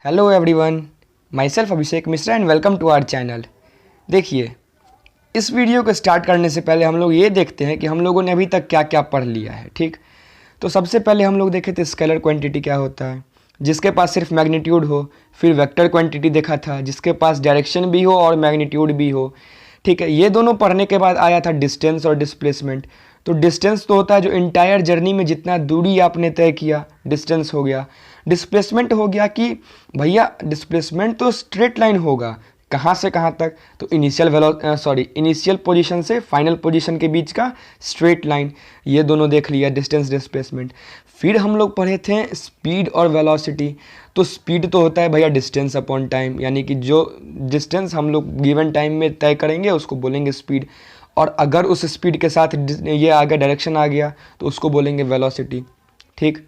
Hello everyone, myself Abhishek Mishra and welcome to our channel. देखिए, इस video को start करने से पहले हम लोग ये देखते हैं कि हम लोगों ने अभी तक क्या क्या पढ़ लिया है। ठीक, तो सबसे पहले हम लोग देखे थे स्केलर क्वांटिटी क्या होता है, जिसके पास सिर्फ मैग्नीट्यूड हो। फिर वेक्टर क्वांटिटी देखा था, जिसके पास डायरेक्शन भी हो और मैग्नीट्यूड भी हो। ठीक है, ये दोनों पढ़ने के बाद आया था डिस्टेंस और डिस्प्लेसमेंट। तो डिस्टेंस तो होता है जो इंटायर जर्नी में जितना दूरी आपने तय किया, डिस्टेंस हो गया। डिस्प्लेसमेंट हो गया कि भैया डिस्प्लेसमेंट तो स्ट्रेट लाइन होगा, कहाँ से कहाँ तक, तो इनिशियल पोजीशन से फाइनल पोजीशन के बीच का स्ट्रेट लाइन। ये दोनों देख लिया, डिस्टेंस डिस्प्लेसमेंट। फिर हम लोग पढ़े थे स्पीड और वेलोसिटी। तो स्पीड तो होता है भैया डिस्टेंस अपॉन टाइम, यानी कि जो डिस्टेंस हम लोग गिवन टाइम में तय करेंगे उसको बोलेंगे स्पीड। और अगर उस स्पीड के साथ ये आ गया, डायरेक्शन आ गया, तो उसको बोलेंगे वेलोसिटी। ठीक,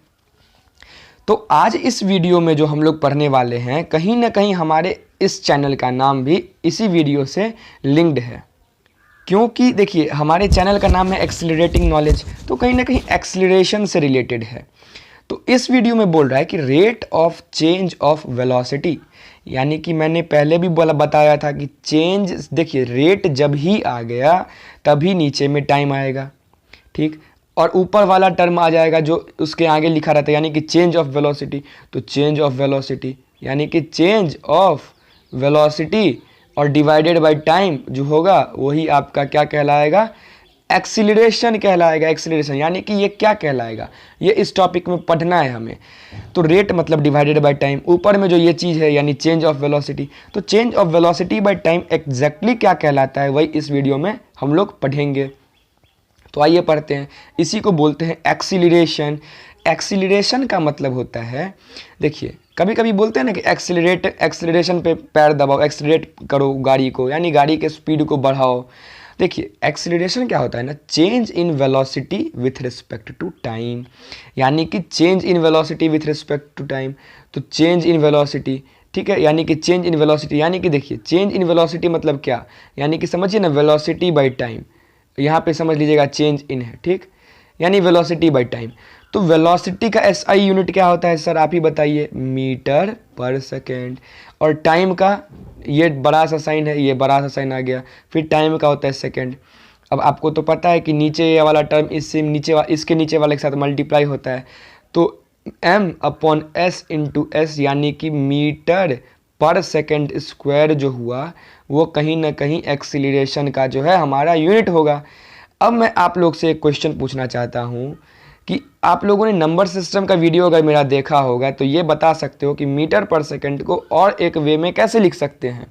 तो आज इस वीडियो में जो हम लोग पढ़ने वाले हैं, कहीं ना कहीं हमारे इस चैनल का नाम भी इसी वीडियो से लिंक्ड है। क्योंकि देखिए, हमारे चैनल का नाम है एक्सेलरेटिंग नॉलेज, तो कहीं ना कहीं एक्सेलरेशन से रिलेटेड है। तो इस वीडियो में बोल रहा है कि rate of change of velocity, यानी कि मैंने पहले भी बताया था कि चेंज, देखिए रेट जब ही आ गया तभी नीचे में टाइम आएगा। ठीक, और ऊपर वाला टर्म आ जाएगा जो उसके आगे लिखा रहता है, यानी कि चेंज ऑफ वेलोसिटी। तो चेंज ऑफ वेलोसिटी यानी कि चेंज ऑफ वेलोसिटी और डिवाइडेड बाय टाइम जो होगा वही आपका क्या कहलाएगा, एक्सीलरेशन कहलाएगा। एक्सीलरेशन यानी कि ये क्या कहलाएगा, ये इस टॉपिक में पढ़ना है हमें। तो रेट मतलब डिवाइडेड बाय टाइम, ऊपर में जो ये चीज़ है यानी चेंज ऑफ वेलोसिटी। तो change of velocity by time exactly क्या कहलाता है, वही इस वीडियो में हम लोग पढ़ेंगे। तो आइए पढ़ते हैं। इसी को बोलते हैं एक्सीलरेशन। एक्सीलरेशन का मतलब होता है, देखिए कभी कभी बोलते हैं ना कि एक्सीलरेशन पे पैर दबाओ, एक्सीलरेट करो गाड़ी को, यानी गाड़ी के स्पीड को बढ़ाओ। देखिए एक्सीलरेशन क्या होता है ना, change in velocity with respect to time, यानी कि change in velocity with respect to time. तो चेंज इन वेलोसिटी, ठीक है, यानी कि चेंज इन वेलोसिटी, यानी कि देखिए चेंज इन वेलोसिटी मतलब क्या, यानी कि समझिए ना, वेलोसिटी बाय टाइम, यहाँ पे समझ लीजिएगा चेंज इन है। ठीक, यानी वेलोसिटी बाय टाइम। तो वेलोसिटी का एसआई यूनिट क्या होता है सर, आप ही बताइए, मीटर पर सेकेंड। और टाइम का ये बड़ा सा साइन है, ये बड़ा सा साइन आ गया। फिर टाइम का होता है सेकेंड। अब आपको तो पता है कि नीचे ये वाला टर्म इससे नीचे इसके नीचे वाले के साथ मल्टीप्लाई होता है। तो m upon S into S, यानी कि मीटर पर सेकेंड स्क्वायर जो हुआ वो कहीं ना कहीं एक्सीलरेशन का जो है हमारा यूनिट होगा। अब मैं आप लोग से एक क्वेश्चन पूछना चाहता हूँ कि आप लोगों ने नंबर सिस्टम का वीडियो अगर मेरा देखा होगा तो ये बता सकते हो कि मीटर पर सेकंड को और एक वे में कैसे लिख सकते हैं।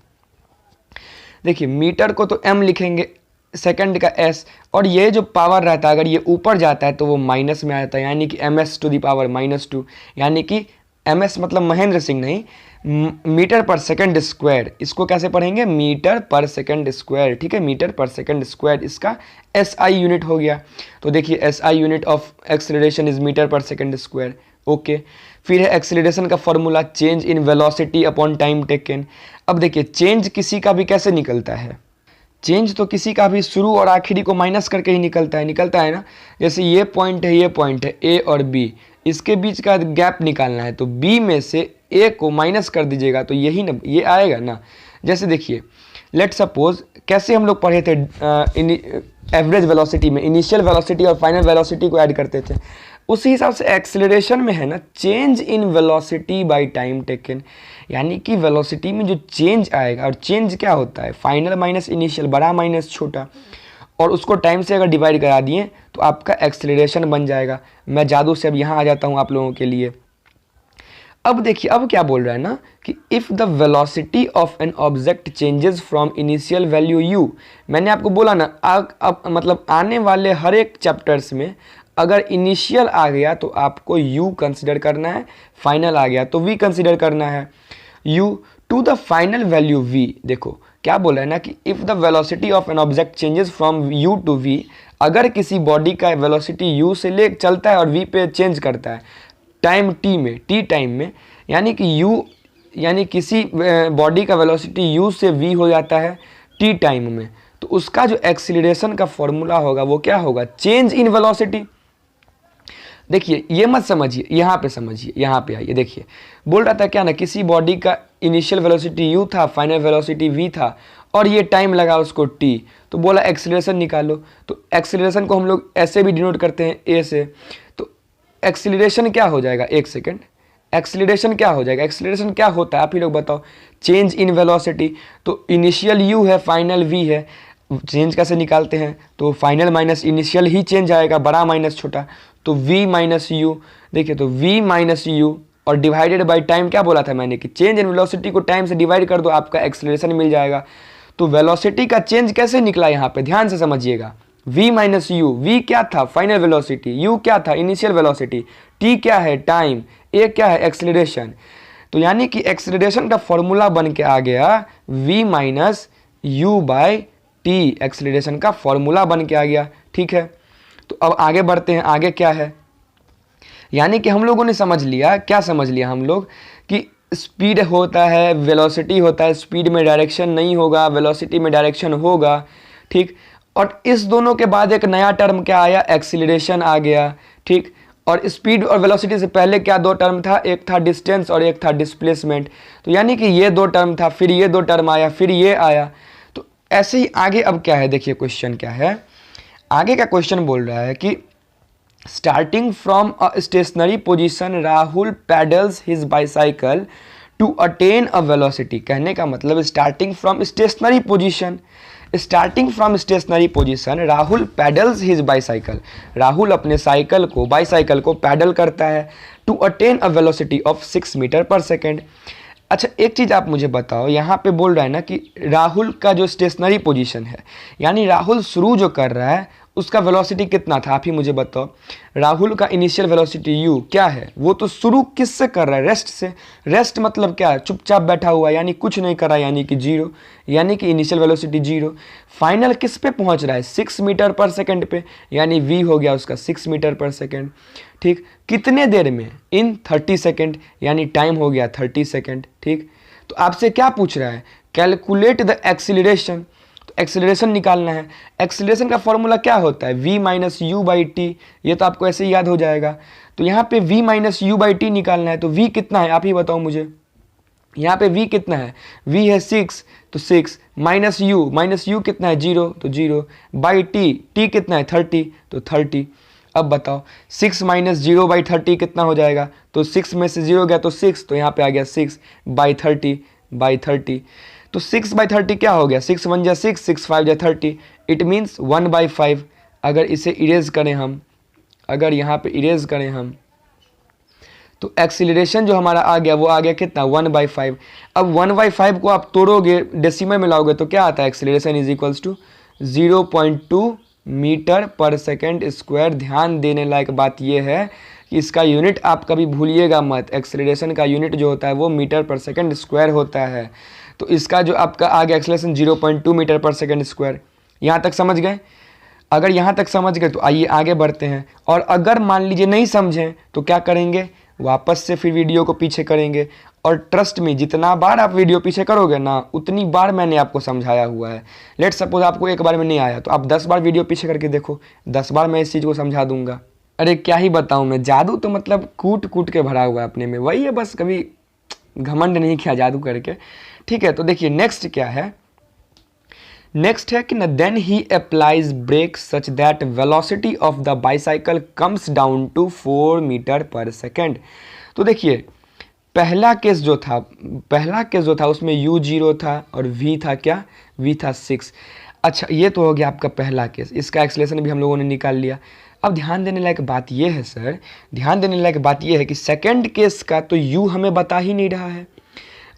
देखिए मीटर को तो m लिखेंगे, सेकंड का s, और ये जो पावर रहता है अगर ये ऊपर जाता है तो वो माइनस में आ जाता है, यानी कि ms टू दी पावर -2, यानी कि ms मतलब महेंद्र सिंह नहीं, मीटर पर सेकंड स्क्वायर। इसको कैसे पढ़ेंगे, मीटर पर सेकंड स्क्वायर। ठीक है, मीटर पर सेकंड स्क्वायर इसका एसआई यूनिट हो गया। तो देखिए SI unit of acceleration is metre per second square. Okay, फिर है एक्सेलरेशन का formula, change in velocity upon time taken. अब देखिए चेंज किसी का भी कैसे निकलता है, चेंज तो किसी का भी शुरू और आखिरी को माइनस करके ही निकलता है ना। जैसे ये पॉइंट है ए और बी, इसके बीच का गैप निकालना है तो बी में से ए को माइनस कर दीजिएगा तो यही ना, ये आएगा ना। जैसे देखिए लेट सपोज, कैसे हम लोग पढ़े थे एवरेज वेलोसिटी में, इनिशियल वेलोसिटी और फाइनल वेलोसिटी को ऐड करते थे, उसी हिसाब से एक्सेलरेशन में है ना, change in velocity by time taken, यानी कि वेलोसिटी में जो चेंज आएगा, और चेंज क्या होता है, फाइनल माइनस इनिशियल, बड़ा माइनस छोटा, और उसको टाइम से अगर डिवाइड करा दिए तो आपका एक्सेलरेशन बन जाएगा। मैं जादू से अब यहाँ आ जाता हूँ आप लोगों के लिए। अब देखिए अब क्या बोल रहा है ना कि if the velocity of an object changes from initial value u, मैंने आपको बोला ना, अब मतलब आने वाले हर एक चैप्टर्स में अगर इनिशियल आ गया तो आपको u कंसिडर करना है, फाइनल आ गया तो v कंसिडर करना है। u to the final value v, देखो क्या बोला है ना कि if the velocity of an object changes from u to v, अगर किसी बॉडी का वेलोसिटी u से ले चलता है और v पे चेंज करता है टाइम t में, t टाइम में, यानी कि u, यानी किसी बॉडी का वेलोसिटी u से v हो जाता है t टाइम में, तो उसका जो एक्सीलरेशन का फॉर्मूला होगा वो क्या होगा, चेंज इन वेलोसिटी। देखिए ये मत समझिए, यहाँ पे समझिए, यहाँ पे आइए। देखिए बोल रहा था क्या ना, किसी बॉडी का इनिशियल वेलोसिटी u था, फाइनल वेलोसिटी v था, और ये टाइम लगा उसको t, तो बोला एक्सीलरेशन निकालो। तो एक्सीलरेशन को हम लोग ऐसे भी डिनोट करते हैं a से। तो एक्सीलरेशन क्या हो जाएगा, एक सेकेंड, एक्सीलरेशन क्या हो जाएगा, एक्सीलरेशन क्या होता है आप ही लोग बताओ। चेंज इन वेलोसिटी, तो इनिशियल u है, फाइनल v है, चेंज कैसे निकालते हैं, तो फाइनल माइनस इनिशियल ही चेंज आएगा, बड़ा माइनस छोटा, तो v माइनस यू। देखिए तो v माइनस यू और डिवाइडेड बाय टाइम, क्या बोला था मैंने कि चेंज इन वेलोसिटी को टाइम से डिवाइड कर दो, आपका एक्सीलरेशन मिल जाएगा। तो वेलोसिटी का चेंज कैसे निकला, यहाँ पे ध्यान से समझिएगा। v माइनस यू, v क्या था, फाइनल वेलोसिटी, u क्या था, इनिशियल वेलोसिटी, t क्या है, टाइम, a क्या है, एक्सीलरेशन। तो यानी कि एक्सीलरेशन का फॉर्मूला बन के आ गया v minus u by t, acceleration का फॉर्मूला बन के आ गया। ठीक है, तो अब आगे बढ़ते हैं, आगे क्या है, यानी कि हम लोगों ने समझ लिया, क्या समझ लिया हम लोग कि स्पीड होता है, वेलोसिटी होता है, स्पीड में डायरेक्शन नहीं होगा, वेलोसिटी में डायरेक्शन होगा। ठीक, और इस दोनों के बाद एक नया टर्म क्या आया, एक्सीलरेशन आ गया। ठीक, और स्पीड और वेलोसिटी से पहले क्या दो टर्म था, एक था डिस्टेंस और एक था डिस्प्लेसमेंट। तो यानी कि ये दो टर्म था, फिर ये दो टर्म आया, फिर ये आया। तो ऐसे ही आगे अब क्या है, देखिए क्वेश्चन क्या है, आगे का क्वेश्चन बोल रहा है कि starting from a stationary position Rahul pedals his bicycle to attain a velocity. कहने का मतलब starting from stationary position, starting from stationary position Rahul pedals his bicycle, Rahul अपने साइकिल को, बाइसाइकिल को पैडल करता है to attain a velocity of 6 metre per second. अच्छा एक चीज़ आप मुझे बताओ, यहाँ पे बोल रहा है ना कि राहुल का जो स्टेशनरी पोजीशन है, यानी राहुल शुरू जो कर रहा है उसका वेलोसिटी कितना था, आप ही मुझे बताओ। राहुल का इनिशियल वेलोसिटी u क्या है, वो तो शुरू किससे कर रहा है, रेस्ट से। रेस्ट मतलब क्या है, चुपचाप बैठा हुआ है, यानी कुछ नहीं कर रहा है, यानी कि जीरो, यानी कि इनिशियल वेलोसिटी जीरो। फाइनल किस पे पहुंच रहा है, 6 मीटर पर सेकेंड पे, यानी v हो गया उसका 6 मीटर पर सेकेंड। ठीक, कितने देर में, इन 30 सेकेंड, यानी टाइम हो गया 30 सेकेंड। ठीक, तो आपसे क्या पूछ रहा है, कैलकुलेट द एक्सीलरेशन, तो एक्सीलरेशन निकालना है। एक्सीलरेशन का फॉर्मूला क्या होता है, v minus you by T, ये तो आपको ऐसे ही याद हो जाएगा। तो यहाँ पे v minus you by T निकालना है, तो v कितना है आप ही बताओ मुझे, यहाँ पे v कितना है, v है 6, तो 6 माइनस यू कितना है 0, तो 0 बाई टी कितना है 30, तो 30। अब बताओ 6 माइनस 0 बाई 30 कितना हो जाएगा, तो 6 में से 0 गया तो 6, तो यहाँ पे आ गया 6 बाई 30। तो 6 बाई 30 क्या हो गया, 6 1 जा 6, 6 5 जा 30, इट मीन्स 1/5। अगर इसे इरेज करें हम, अगर यहाँ पे इरेज करें हम, तो एक्सीलरेशन जो हमारा आ गया वो आ गया कितना, 1/5। अब 1/5 को आप तोड़ोगे, डेसिमल में लाओगे, तो क्या आता है, acceleration is equals to 0.2 metre per second square. ध्यान देने लायक बात यह है कि इसका यूनिट आप कभी भूलिएगा मत, एक्सीलरेशन का यूनिट जो होता है वो मीटर पर सेकेंड स्क्वायर होता है। तो इसका जो आपका आ गया acceleration 0.2 metre per second square. यहाँ तक समझ गए, अगर यहाँ तक समझ गए तो आइए आगे बढ़ते हैं। और अगर मान लीजिए नहीं समझें तो क्या करेंगे, वापस से फिर वीडियो को पीछे करेंगे। और ट्रस्ट में जितना बार आप वीडियो पीछे करोगे ना, उतनी बार मैंने आपको समझाया हुआ है। लेट सपोज आपको एक बार में नहीं आया तो आप 10 बार वीडियो पीछे करके देखो, 10 बार मैं इस चीज़ को समझा दूंगा। अरे क्या ही बताऊं मैं, जादू तो मतलब कूट कूट के भरा हुआ है अपने में, वही है, बस कभी घमंड नहीं किया जादू करके। ठीक है, तो देखिए नेक्स्ट क्या है, नेक्स्ट है कि then he applies brake such that velocity of the bicycle comes down to 4 metre per second. तो देखिए पहला केस जो था उसमें u 0 था और v था क्या, v था 6। अच्छा ये तो हो गया आपका पहला केस, इसका एक्सीलरेशन भी हम लोगों ने निकाल लिया। अब ध्यान देने लायक बात यह है सर, ध्यान देने लायक बात यह है कि सेकंड केस का तो u हमें बता ही नहीं रहा है,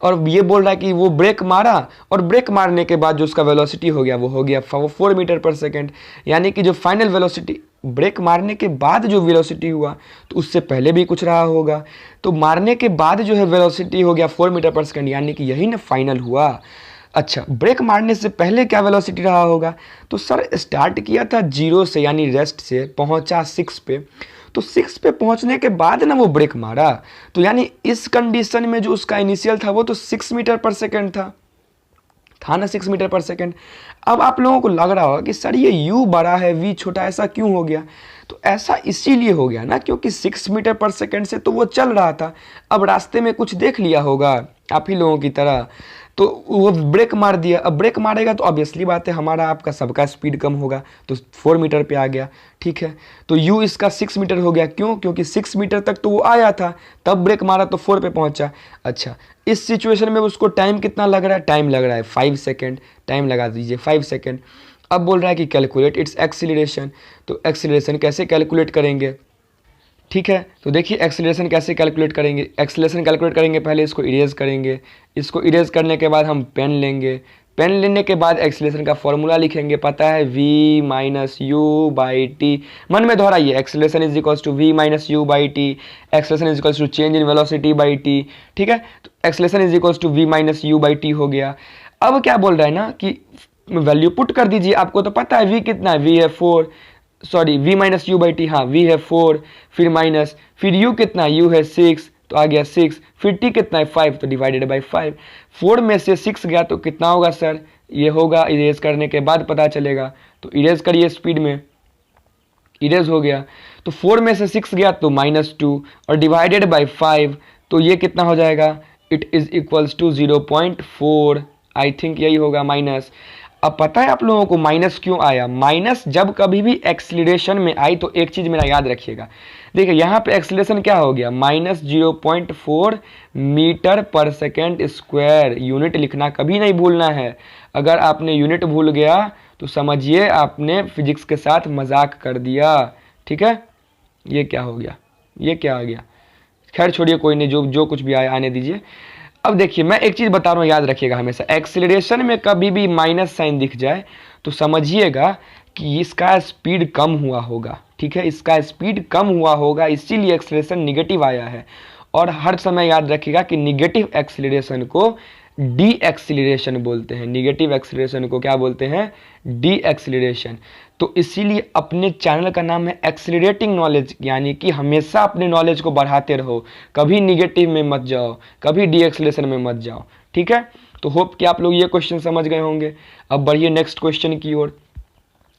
और ये बोल रहा है कि वो ब्रेक मारा और ब्रेक मारने के बाद जो उसका वेलोसिटी हो गया वो हो गया 4 मीटर पर सेकेंड। यानी कि जो फाइनल वेलोसिटी, ब्रेक मारने के बाद जो वेलोसिटी हुआ तो उससे पहले भी कुछ रहा होगा, तो मारने के बाद जो है वेलोसिटी हो गया 4 मीटर पर सेकेंड, यानी कि यही ना फाइनल हुआ। अच्छा ब्रेक मारने से पहले क्या वेलोसिटी रहा होगा, तो सर स्टार्ट किया था 0 से यानी रेस्ट से, पहुंचा 6 पे, तो 6 पे पहुंचने के बाद ना वो ब्रेक मारा, तो यानी इस कंडीशन में जो उसका इनिशियल था वो तो 6 मीटर पर सेकेंड था ना, 6 मीटर पर सेकेंड। अब आप लोगों को लग रहा होगा कि सर ये u बड़ा है v छोटा, ऐसा क्यों हो गया, तो ऐसा इसीलिए हो गया ना क्योंकि 6 मीटर पर सेकंड से तो वो चल रहा था, अब रास्ते में कुछ देख लिया होगा आप ही लोगों की तरह, तो वो ब्रेक मार दिया। अब ब्रेक मारेगा तो ऑब्वियसली बात है हमारा आपका सबका स्पीड कम होगा, तो 4 मीटर पे आ गया। ठीक है, तो यू इसका 6 मीटर हो गया, क्यों? क्योंकि 6 मीटर तक तो वो आया था, तब ब्रेक मारा तो 4 पे पहुंचा। अच्छा, इस सिचुएशन में उसको टाइम कितना लग रहा है? टाइम लग रहा है 5 सेकेंड, टाइम लगा दीजिए 5 सेकेंड। अब बोल रहा है कि कैलकुलेट इट्स एक्सीलरेशन, तो एक्सीलरेशन कैसे कैलकुलेट करेंगे? ठीक है, तो देखिए एक्सेलरेशन कैसे कैलकुलेट करेंगे। एक्सेलरेशन कैलकुलेट करेंगे, पहले इसको इरेज करेंगे, इसको इरेज करने के बाद हम पेन लेंगे, पेन लेने के बाद एक्सेलरेशन का फॉर्मूला लिखेंगे, पता है v minus you by T. मन में दोहराइए, acceleration is equals to v minus you by T, acceleration is equals to change in velocity by T. ठीक है, तो acceleration is equals to v minus you by T हो गया। अब क्या बोल रहा है ना कि वैल्यू पुट कर दीजिए, आपको तो पता है v कितना है, v है 4, sorry v minus you by T, हाँ v है 4, फिर माइनस, फिर u कितना है, u है 6, तो आ गया 6, फिर t कितना है 5, तो डिवाइडेड बाई 5। 4 में से 6 गया तो कितना होगा सर? ये होगा, इरेज करने के बाद पता चलेगा, तो इरेज करिए स्पीड में, इरेज हो गया। तो 4 में से 6 गया तो -2 और डिवाइडेड बाई 5, तो ये कितना हो जाएगा? It is equals to 0.4, I think यही होगा माइनस। अब पता है आप लोगों को माइनस क्यों आया? माइनस जब कभी भी एक्सीलरेशन में आई तो एक चीज मेरा याद रखिएगा, देखिए यहाँ पे एक्सीलरेशन क्या हो गया, -0.4 metre per second square. Unit लिखना कभी नहीं भूलना है, अगर आपने यूनिट भूल गया तो समझिए आपने फिजिक्स के साथ मजाक कर दिया। ठीक है, ये क्या हो गया, ये क्या आ गया? खैर छोड़िए, कोई नहीं, जो कुछ भी आए आने दीजिए। अब देखिए मैं एक चीज बता रहा हूँ, याद रखिएगा हमेशा, एक्सीलरेशन में कभी भी माइनस साइन दिख जाए तो समझिएगा कि इसका स्पीड कम हुआ होगा। ठीक है, इसका स्पीड कम हुआ होगा, इसीलिए एक्सीलरेशन निगेटिव आया है। और हर समय याद रखिएगा कि निगेटिव एक्सीलरेशन को डी एक्सीलरेशन बोलते हैं, निगेटिव एक्सीलरेशन को क्या बोलते हैं? D acceleration. तो इसीलिए अपने चैनल का नाम है एक्सीलरेटिंग नॉलेज, यानी कि हमेशा अपने नॉलेज को बढ़ाते रहो, कभी निगेटिव में मत जाओ, कभी डी एक्सीलरेशन में मत जाओ। ठीक है, तो होप कि आप लोग ये क्वेश्चन समझ गए होंगे। अब बढ़िए नेक्स्ट क्वेश्चन की ओर।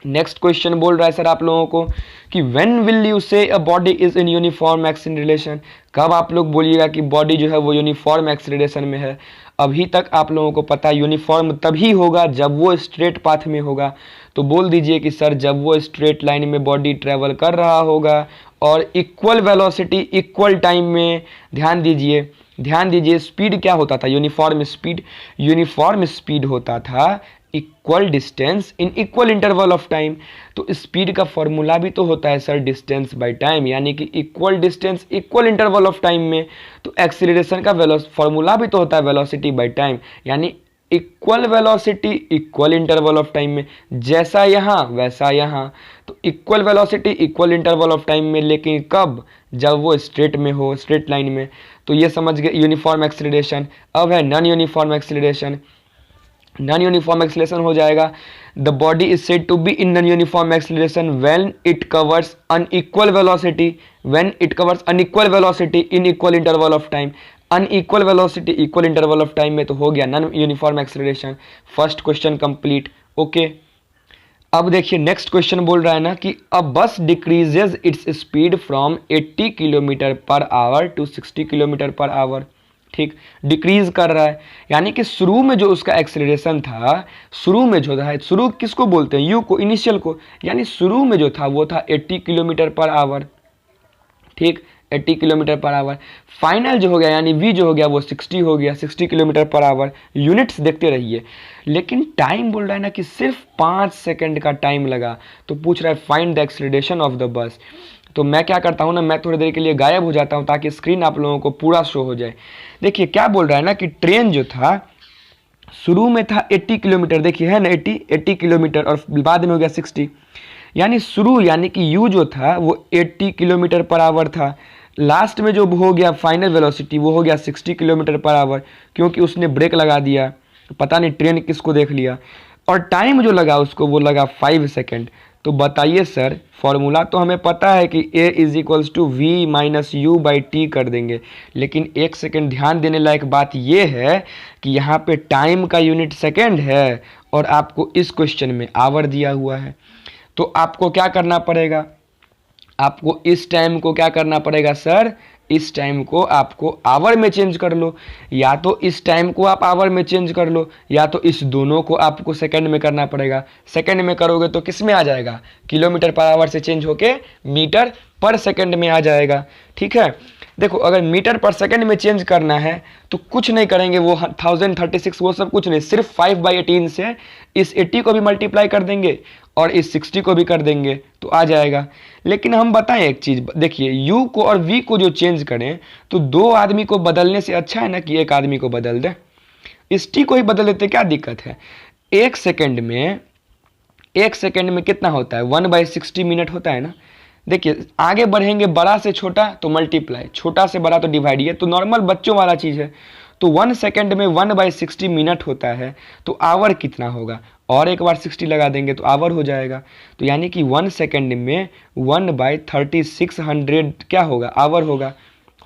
नेक्स्ट क्वेश्चन बोल रहा है सर आप लोगों को कि व्हेन विल यू से a body is in uniform acceleration, कब आप लोग बोलिएगा कि बॉडी जो है वो यूनिफॉर्म एक्सीलरेशन में है? अभी तक आप लोगों को पता है यूनिफॉर्म तभी होगा जब वो स्ट्रेट पाथ में होगा, तो बोल दीजिए कि सर जब वो स्ट्रेट लाइन में बॉडी ट्रेवल कर रहा होगा और इक्वल वेलोसिटी इक्वल टाइम में। ध्यान दीजिए, ध्यान दीजिए, स्पीड क्या होता था? यूनिफॉर्म स्पीड, यूनिफॉर्म स्पीड होता था equal distance in equal interval of time. तो स्पीड का फॉर्मूला भी तो होता है सर डिस्टेंस बाय टाइम, यानी कि equal distance equal interval of time में। तो एक्सीलरेशन का फॉर्मूला भी तो होता है वेलोसिटी बाय टाइम, यानी equal velocity equal interval of time में। जैसा यहाँ वैसा यहाँ, तो equal velocity equal interval of time में, लेकिन कब? जब वो स्ट्रेट में हो, स्ट्रेट लाइन में। तो ये समझ गए यूनिफॉर्म एक्सीलरेशन। अब है non uniform acceleration. Non uniform acceleration हो जाएगा, the body is said to be in non uniform acceleration when it covers unequal velocity, when it covers unequal velocity in equal interval of time. Unequal velocity equal interval of time में तो हो गया non uniform acceleration. First question complete. Okay, अब देखिए next question बोल रहा है ना कि uh bus decreases its speed from 80 kilometer per hour to 60 kilometer per hour. ठीक, डिक्रीज कर रहा है, यानी कि शुरू में जो उसका एक्सेलरेशन था, शुरू में जो था, शुरू किसको बोलते हैं? यू को, इनिशियल को, यानी शुरू में जो था वो था 80 किलोमीटर पर आवर। ठीक, 80 किलोमीटर पर आवर। फाइनल जो हो गया यानी v जो हो गया वो 60 हो गया, 60 किलोमीटर पर आवर। यूनिट्स देखते रहिए, लेकिन टाइम बोल रहा है ना कि सिर्फ 5 सेकंड का टाइम लगा। तो पूछ रहा है find the acceleration of the bus. तो मैं क्या करता हूँ ना, मैं थोड़ी देर के लिए गायब हो जाता हूँ ताकि स्क्रीन आप लोगों को पूरा शो हो जाए। देखिए क्या बोल रहा है ना कि ट्रेन जो था शुरू में था 80 किलोमीटर, देखिए है ना 80 किलोमीटर, और बाद में हो गया 60, यानी शुरू यानी कि यू जो था वो 80 किलोमीटर पर आवर था। लास्ट में जो हो गया फाइनल वेलोसिटी वो हो गया 60 किलोमीटर पर आवर, क्योंकि उसने ब्रेक लगा दिया, पता नहीं ट्रेन किसको देख लिया। और टाइम जो लगा उसको वो लगा 5 सेकेंड। तो बताइए सर, फॉर्मूला तो हमें पता है कि a is equals to v minus you by t कर देंगे, लेकिन एक सेकेंड ध्यान देने लायक बात ये है कि यहाँ पे टाइम का यूनिट सेकेंड है और आपको इस क्वेश्चन में आवर दिया हुआ है। तो आपको क्या करना पड़ेगा? आपको इस टाइम को क्या करना पड़ेगा सर, इस टाइम को आपको आवर में चेंज कर लो, या तो इस टाइम को आप आवर में चेंज कर लो, या तो इस दोनों को आपको सेकंड में करना पड़ेगा। सेकंड में करोगे तो किस में आ जाएगा, किलोमीटर पर आवर से चेंज होके मीटर पर सेकंड में आ जाएगा। ठीक है, देखो अगर मीटर पर सेकंड में चेंज करना है तो कुछ नहीं करेंगे, वो 1036 वो सब कुछ नहीं, सिर्फ 5/18 से इस 80 को भी मल्टीप्लाई कर देंगे और इस 60 को भी कर देंगे तो आ जाएगा। लेकिन हम बताएं एक चीज़, देखिए u को और v को जो चेंज करें तो दो आदमी को बदलने से अच्छा है ना कि एक आदमी को बदल दें। इस t को ही बदल देते, क्या दिक्कत है। एक सेकंड में कितना होता है, 1/60 मिनट होता है ना। देखिए आगे बढ़ेंगे, बड़ा से छोटा तो मल्टीप्लाई, छोटा से बड़ा तो डिवाइड, ये तो नॉर्मल बच्चों वाला चीज़ है। तो 1 सेकंड में 1/60 मिनट होता है तो आवर कितना होगा, और एक बार 60 लगा देंगे तो आवर हो जाएगा। तो यानी कि 1 सेकंड में 1/3600 क्या होगा, आवर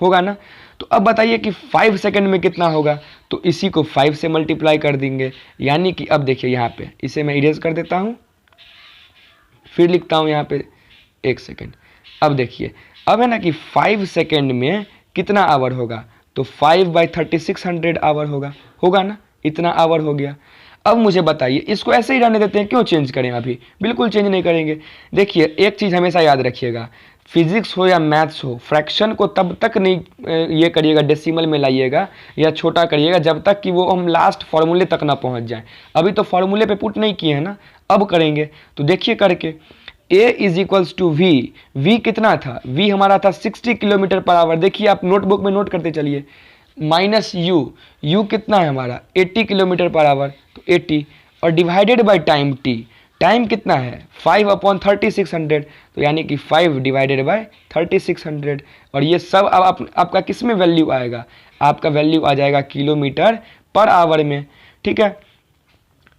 होगा ना। तो अब बताइए कि 5 सेकंड में कितना होगा, तो इसी को 5 से मल्टीप्लाई कर देंगे। यानी कि अब देखिए यहाँ पे, इसे मैं इरेज कर देता हूँ, फिर लिखता हूँ यहाँ पे, एक सेकेंड। अब देखिए, अब है ना कि 5 सेकेंड में कितना आवर होगा, तो 5/3600 आवर होगा ना, इतना आवर हो गया। अब मुझे बताइए, इसको ऐसे ही रहने देते हैं, क्यों चेंज करें, अभी बिल्कुल चेंज नहीं करेंगे। देखिए एक चीज़ हमेशा याद रखिएगा, फिजिक्स हो या मैथ्स हो, फ्रैक्शन को तब तक नहीं ये करिएगा, डेसिमल में लाइएगा या छोटा करिएगा जब तक कि वो हम लास्ट फार्मूले तक ना पहुंच जाएं। अभी तो फार्मूले पे पुट नहीं किए हैं ना, अब करेंगे। तो देखिए करके, a is equals to v कितना था, v हमारा था 60 किलोमीटर पर आवर। देखिए आप नोटबुक में नोट करते चलिए, माइनस u कितना है हमारा 80 किलोमीटर पर आवर, तो 80 और divided by time t, time कितना है 5/3600, तो यानी कि 5 डिवाइडेड बाय 3600। और ये सब अब आपका किस में वैल्यू आएगा, आपका वैल्यू आ जाएगा किलोमीटर पर आवर में। ठीक है,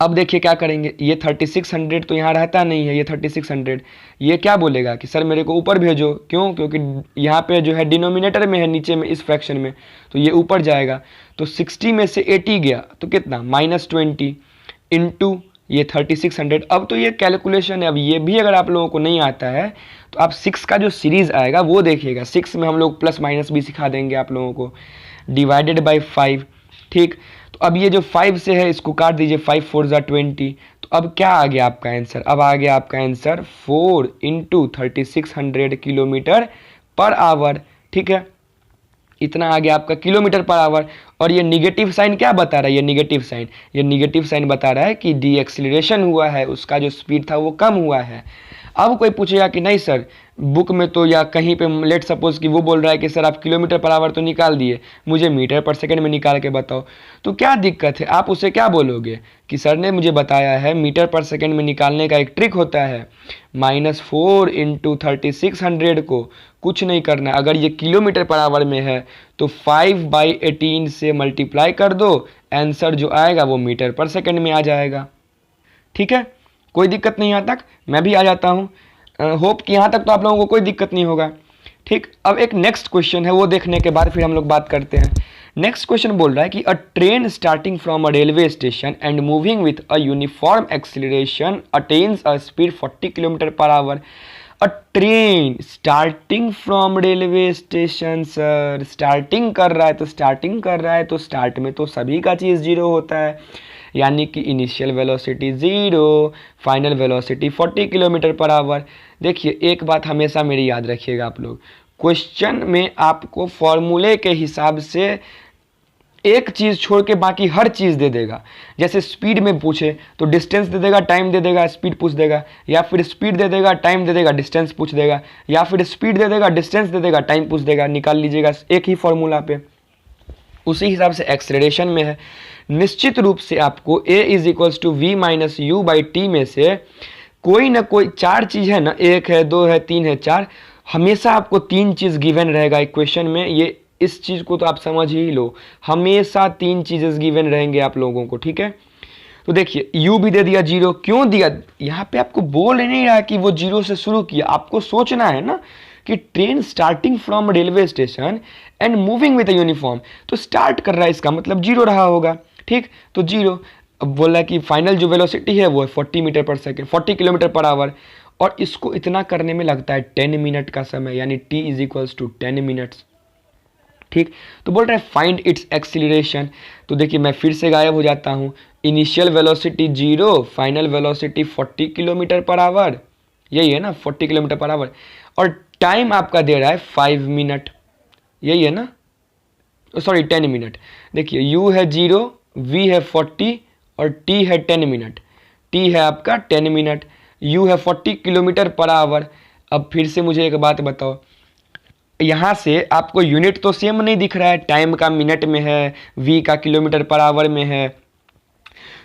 अब देखिए क्या करेंगे, ये 3600 तो यहाँ रहता नहीं है, ये 3600 ये क्या बोलेगा कि सर मेरे को ऊपर भेजो, क्यों, क्योंकि यहाँ पे जो है डिनोमिनेटर में है, नीचे में इस फ्रैक्शन में, तो ये ऊपर जाएगा। तो 60 में से 80 गया तो कितना, -20 इंटू ये 3600। अब तो ये कैलकुलेशन है, अब ये भी अगर आप लोगों को नहीं आता है तो आप 6 का जो सीरीज़ आएगा वो देखिएगा, 6 में हम लोग प्लस माइनस भी सिखा देंगे आप लोगों को, डिवाइडेड बाई 5। ठीक, तो अब ये जो 5 से है इसको काट दीजिए, 5 4 ज़ा 20। तो अब क्या आ गया आपका आंसर, अब आ गया आपका answer 4 into 3600 kilometre per hour. ठीक है, इतना आ गया आपका किलोमीटर पर आवर। और ये निगेटिव साइन क्या बता रहा है, ये निगेटिव साइन बता रहा है कि डी एक्सीलरेशन हुआ है, उसका जो स्पीड था वो कम हुआ है। अब कोई पूछेगा कि नहीं सर बुक में तो या कहीं पे लेट सपोज कि वो बोल रहा है कि सर आप किलोमीटर पर आवर तो निकाल दिए, मुझे मीटर पर सेकंड में निकाल के बताओ, तो क्या दिक्कत है, आप उसे क्या बोलोगे कि सर ने मुझे बताया है मीटर पर सेकंड में निकालने का एक ट्रिक होता है, -4 इंटू 3600 को कुछ नहीं करना, अगर ये किलोमीटर पर आवर में है तो 5/18 से मल्टीप्लाई कर दो, आंसर जो आएगा वो मीटर पर सेकंड में आ जाएगा। ठीक है, कोई दिक्कत नहीं, यहाँ तक मैं भी आ जाता हूँ। होप कि यहाँ तक तो आप लोगों को कोई दिक्कत नहीं होगा। ठीक, अब एक नेक्स्ट क्वेश्चन है, वो देखने के बाद फिर हम लोग बात करते हैं। नेक्स्ट क्वेश्चन बोल रहा है कि अ train starting from a railway station and moving with a uniform acceleration attains a speed 40 kilometre per our. A train starting from railway station, sir starting कर रहा है तो स्टार्ट में तो सभी का चीज़ जीरो होता है, यानी कि initial velocity 0, final velocity 40 kilometre per our. देखिए एक बात हमेशा मेरी याद रखिएगा आप लोग, क्वेश्चन में आपको फॉर्मूले के हिसाब से एक चीज़ छोड़ के बाकी हर चीज़ दे देगा। जैसे स्पीड में पूछे तो डिस्टेंस दे देगा, टाइम दे देगा, स्पीड पूछ देगा, या फिर स्पीड दे देगा, टाइम दे देगा, डिस्टेंस पूछ देगा, या फिर स्पीड दे देगा, डिस्टेंस दे देगा, टाइम पूछ देगा, निकाल लीजिएगा एक ही फॉर्मूला पे। उसी हिसाब से एक्सेलरेशन में है, निश्चित रूप से आपको a is equals to v minus you by t में से कोई ना कोई चार चीज़ है ना, 1 है 2 है 3 है 4, हमेशा आपको 3 चीज़ गिवन रहेगा इक्वेशन में। ये इस चीज़ को तो आप समझ ही लो, हमेशा 3 चीज़ें गिवन रहेंगे आप लोगों को। ठीक है, तो देखिए u भी दे दिया 0, क्यों दिया, यहाँ पे आपको बोल नहीं रहा कि वो 0 से शुरू किया, आपको सोचना है ना कि train starting from railway station and moving with a uniform, तो स्टार्ट कर रहा है इसका मतलब 0 रहा होगा। ठीक, तो 0, अब बोला कि फाइनल जो वेलोसिटी है वो है 40 metre per second, 40 kilometre per our, और इसको इतना करने में लगता है 10 मिनट का समय, यानी t is equals to 10 minutes. ठीक, तो बोल रहा है फाइंड इट्स एक्सीलरेशन। तो देखिए मैं फिर से गायब हो जाता हूँ। Initial velocity 0, final velocity 40 kilometre per our, यही है ना 40 किलोमीटर पर आवर, और टाइम आपका दे रहा है 5 मिनट, यही है ना, सॉरी 10 मिनट। देखिए u है 0, v है 40 और t है 10 मिनट। t है आपका 10 मिनट, u है 40 किलोमीटर पर आवर। अब फिर से मुझे एक बात बताओ, यहाँ से आपको यूनिट तो सेम नहीं दिख रहा है, टाइम का मिनट में है, v का किलोमीटर पर आवर में है,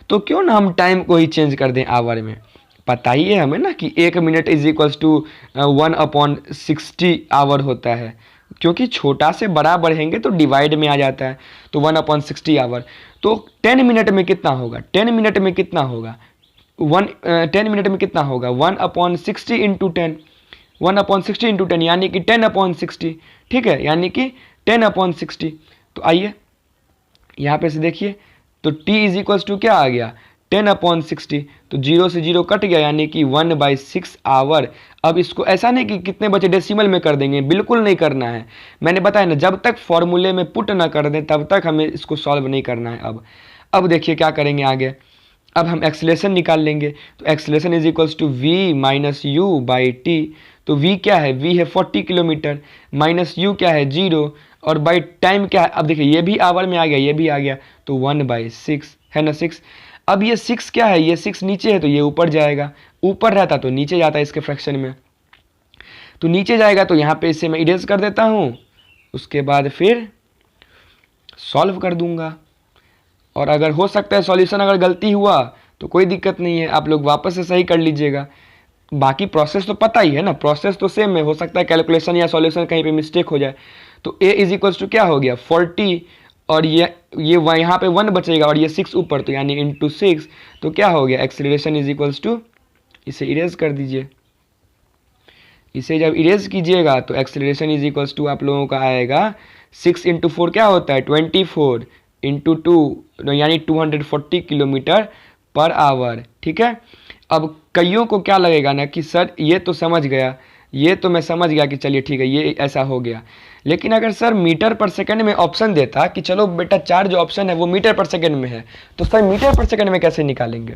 तो क्यों ना हम टाइम को ही चेंज कर दें आवर में। पता ही है हमें ना कि 1 minute is equals to 1/60 hour होता है, क्योंकि छोटा से बड़ा बढ़ेंगे तो डिवाइड में आ जाता है, तो 1/60 आवर। तो 10 मिनट में कितना होगा, 10 मिनट में कितना होगा, 10 मिनट में कितना होगा 1/60 इंटू 10, 1/60 इंटू 10 यानी कि 10/60। ठीक है, यानी कि 10/60। तो आइए यहाँ पे से देखिए, तो t इज इक्वल्स टू क्या आ गया 10/60, तो 0 से 0 कट गया, यानी कि 1/6 आवर। अब इसको ऐसा नहीं कि कितने बचे डेसिमल में कर देंगे, बिल्कुल नहीं करना है। मैंने बताया ना, जब तक फॉर्मूले में पुट ना कर दें तब तक हमें इसको सॉल्व नहीं करना है। अब देखिए क्या करेंगे आगे, अब हम एक्सीलरेशन निकाल लेंगे। तो acceleration is equals to v minus you by t. तो v क्या है, v है 40 किलोमीटर, माइनस u क्या है 0, और बाई टाइम क्या है, अब देखिए ये भी आवर में आ गया, ये भी आ गया, तो 1/6 है ना 6। अब ये 6 क्या है, ये 6 नीचे है तो ये ऊपर जाएगा, ऊपर रहता तो नीचे जाता है इसके फ्रैक्शन में, तो नीचे जाएगा, तो यहाँ पे इसे मैं इरेज कर देता हूँ, उसके बाद फिर सॉल्व कर दूंगा। और अगर हो सकता है सॉल्यूशन अगर गलती हुआ तो कोई दिक्कत नहीं है, आप लोग वापस से सही कर लीजिएगा। बाकी प्रोसेस तो पता ही है ना, प्रोसेस तो सेम है, हो सकता है कैलकुलेशन या सॉल्यूशन कहीं पे मिस्टेक हो जाए। तो a इज इक्वल्स टू क्या हो गया 40, और ये यहाँ पे 1 बचेगा और ये 6 ऊपर, तो यानी इंटू 6, तो क्या हो गया एक्सीलरेशन इज इक्वल्स टू, इसे इरेज कर दीजिए। इसे जब इरेज कीजिएगा तो एक्सीलरेशन इज इक्वल्स टू आप लोगों का आएगा 6 इंटू 4 क्या होता है 24 इंटू 2 यानी 240 किलोमीटर पर आवर। ठीक है, अब कईयों को क्या लगेगा ना कि सर ये तो समझ गया, ये तो मैं समझ गया कि चलिए ठीक है ये ऐसा हो गया, लेकिन अगर सर मीटर पर सेकंड में ऑप्शन देता कि चलो बेटा 4 जो ऑप्शन है वो मीटर पर सेकंड में है, तो सर मीटर पर सेकंड में कैसे निकालेंगे।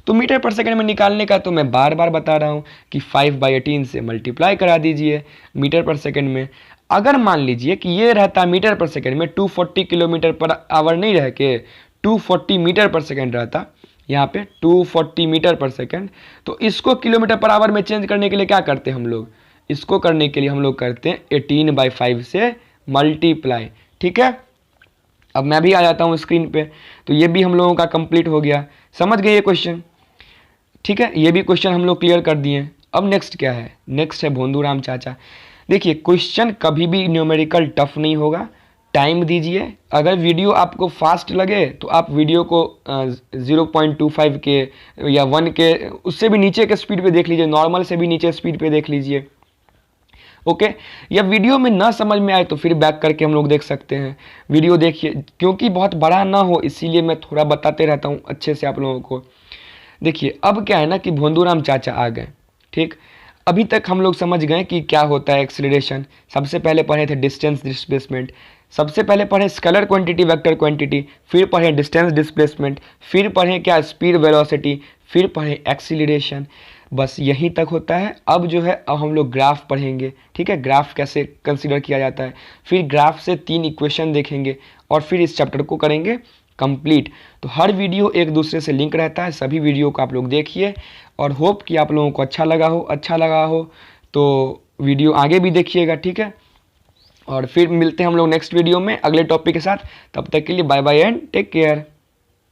तो मीटर पर सेकंड में निकालने का तो मैं बार बार बता रहा हूँ कि 5/18 से मल्टीप्लाई करा दीजिए मीटर पर सेकंड में। अगर मान लीजिए कि ये रहता मीटर पर सेकंड में 240 किलोमीटर पर आवर नहीं रह के 240 मीटर पर सेकंड रहता, यहाँ पे 240 मीटर पर सेकंड, तो इसको किलोमीटर पर आवर में चेंज करने के लिए क्या करते हैं हम लोग, इसको करने के लिए हम लोग करते हैं 18/5 से मल्टीप्लाई। ठीक है, अब मैं भी आ जाता हूँ स्क्रीन पे, तो ये भी हम लोगों का कंप्लीट हो गया, समझ गए ये क्वेश्चन। ठीक है, ये भी क्वेश्चन हम लोग क्लियर कर दिए। अब नेक्स्ट क्या है, नेक्स्ट है भोंदूराम चाचा। देखिए क्वेश्चन कभी भी न्यूमेरिकल टफ नहीं होगा, टाइम दीजिए। अगर वीडियो आपको फास्ट लगे तो आप वीडियो को 0.25 के या 1 के उससे भी नीचे के स्पीड पे देख लीजिए, नॉर्मल से भी नीचे स्पीड पे देख लीजिए। ओके, या वीडियो में ना समझ में आए तो फिर बैक करके हम लोग देख सकते हैं। वीडियो देखिए, क्योंकि बहुत बड़ा ना हो इसीलिए मैं थोड़ा बताते रहता हूँ अच्छे से आप लोगों को। देखिए अब क्या है ना कि भोंदूराम चाचा आ गए। ठीक, अभी तक हम लोग समझ गए कि क्या होता है एक्सीलरेशन। सबसे पहले पढ़े थे डिस्टेंस डिस्प्लेसमेंट, सबसे पहले पढ़े स्केलर क्वांटिटी वेक्टर क्वांटिटी, फिर पढ़े डिस्टेंस डिस्प्लेसमेंट, फिर पढ़े क्या स्पीड वेलोसिटी, फिर पढ़े एक्सीलरेशन। बस यहीं तक होता है। अब जो है अब हम लोग ग्राफ पढ़ेंगे। ठीक है, ग्राफ कैसे कंसीडर किया जाता है, फिर ग्राफ से 3 इक्वेशन देखेंगे और फिर इस चैप्टर को करेंगे कंप्लीट। तो हर वीडियो एक दूसरे से लिंक रहता है, सभी वीडियो को आप लोग देखिए और होप कि आप लोगों को अच्छा लगा हो तो वीडियो आगे भी देखिएगा। ठीक है, और फिर मिलते हैं हम लोग नेक्स्ट वीडियो में अगले टॉपिक के साथ। तब तक के लिए bye bye and take care.